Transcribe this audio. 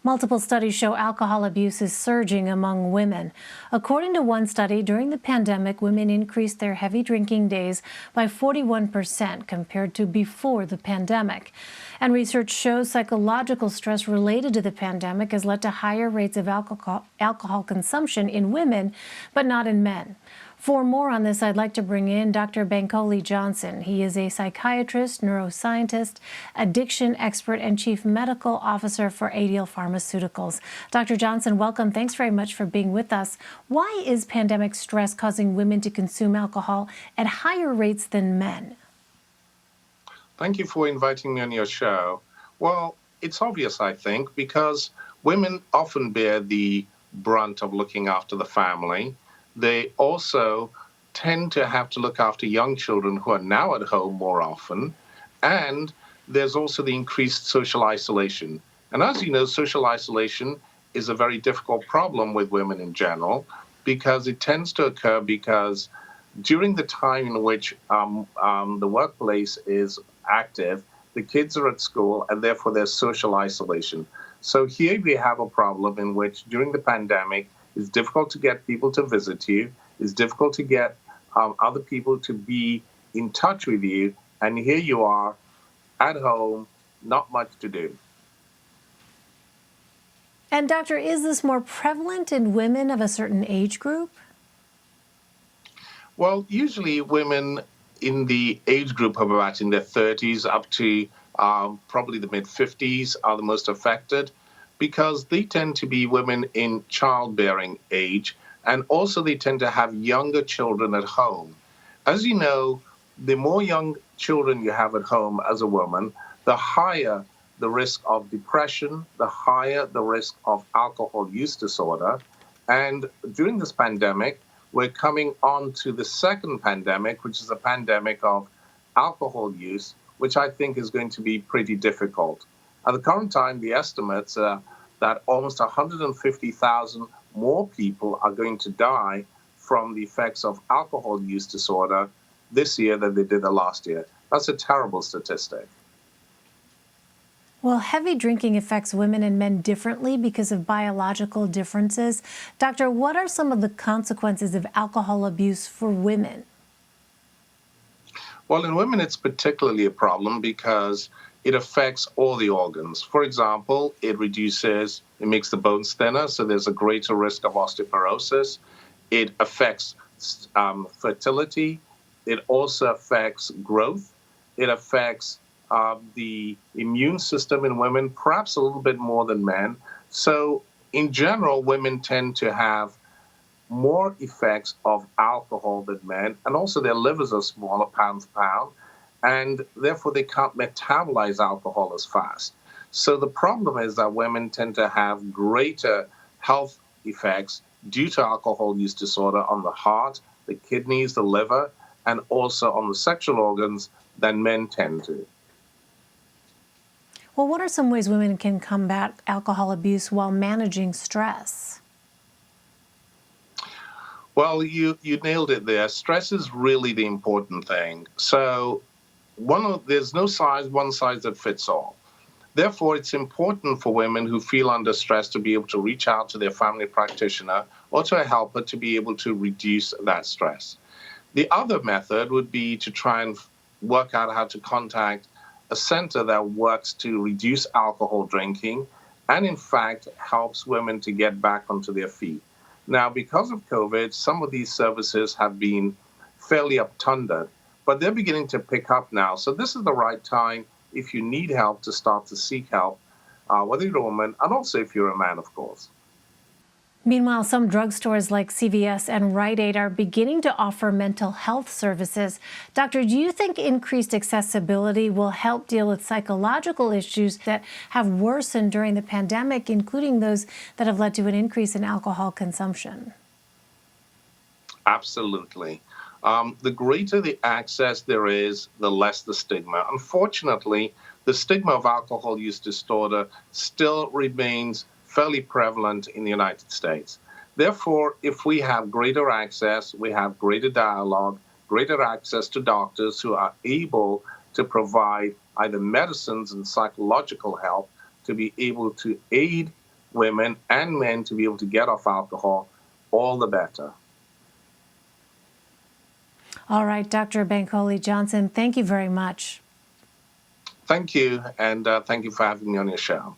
Multiple studies show alcohol abuse is surging among women. According to one study, during the pandemic, women increased their heavy drinking days by 41% compared to before the pandemic. And research shows psychological stress related to the pandemic has led to higher rates of alcohol consumption in women, but not in men. For more on this, I'd like to bring in Dr. Bankole Johnson. He is a psychiatrist, neuroscientist, addiction expert, and chief medical officer for Adial Pharmaceuticals. Dr. Johnson, welcome. Thanks very much for being with us. Why is pandemic stress causing women to consume alcohol at higher rates than men? Thank you for inviting me on your show. Well, it's obvious, I think, because women often bear the brunt of looking after the family. They also tend to have to look after young children who are now at home more often. And there's also the increased social isolation. And as you know, social isolation is a very difficult problem with women in general, because it tends to occur because during the time in which the workplace is active, the kids are at school, and therefore there's social isolation. So here we have a problem in which during the pandemic, it's difficult to get people to visit you. It's difficult to get other people to be in touch with you. And here you are at home, not much to do. And doctor, is this more prevalent in women of a certain age group? Well, usually women in the age group of about in their 30s up to probably the mid-50s are the most affected, because they tend to be women in childbearing age, and also they tend to have younger children at home. As you know, the more young children you have at home as a woman, the higher the risk of depression, the higher the risk of alcohol use disorder. And during this pandemic, we're coming on to the second pandemic, which is a pandemic of alcohol use, which I think is going to be pretty difficult. At the current time, the estimates are that almost 150,000 more people are going to die from the effects of alcohol use disorder this year than they did the last year. That's a terrible statistic. Well, heavy drinking affects women and men differently because of biological differences. Doctor, what are some of the consequences of alcohol abuse for women? Well, in women, it's particularly a problem because it affects all the organs. For example, it makes the bones thinner, so there's a greater risk of osteoporosis. It affects fertility. It also affects growth. It affects the immune system in women, perhaps a little bit more than men. So in general, women tend to have more effects of alcohol than men, and also their livers are smaller pound for pound, and therefore they can't metabolize alcohol as fast. So the problem is that women tend to have greater health effects due to alcohol use disorder on the heart, the kidneys, the liver, and also on the sexual organs than men tend to. Well, what are some ways women can combat alcohol abuse while managing stress? Well, you nailed it there. Stress is really the important thing. So there's no one size that fits all. Therefore, it's important for women who feel under stress to be able to reach out to their family practitioner or to a helper to be able to reduce that stress. The other method would be to try and work out how to contact a center that works to reduce alcohol drinking and, in fact, helps women to get back onto their feet. Now, because of COVID, some of these services have been fairly obtunded, but they're beginning to pick up now. So this is the right time, if you need help, to start to seek help, whether you're a woman and also if you're a man, of course. Meanwhile, some drugstores like CVS and Rite Aid are beginning to offer mental health services. Doctor, do you think increased accessibility will help deal with psychological issues that have worsened during the pandemic, including those that have led to an increase in alcohol consumption? Absolutely. The greater the access there is, the less the stigma. Unfortunately, the stigma of alcohol use disorder still remains fairly prevalent in the United States. Therefore, if we have greater access, we have greater dialogue, greater access to doctors who are able to provide either medicines and psychological help to be able to aid women and men to be able to get off alcohol, all the better. All right, Dr. Bankole Johnson, thank you very much. Thank you, and thank you for having me on your show.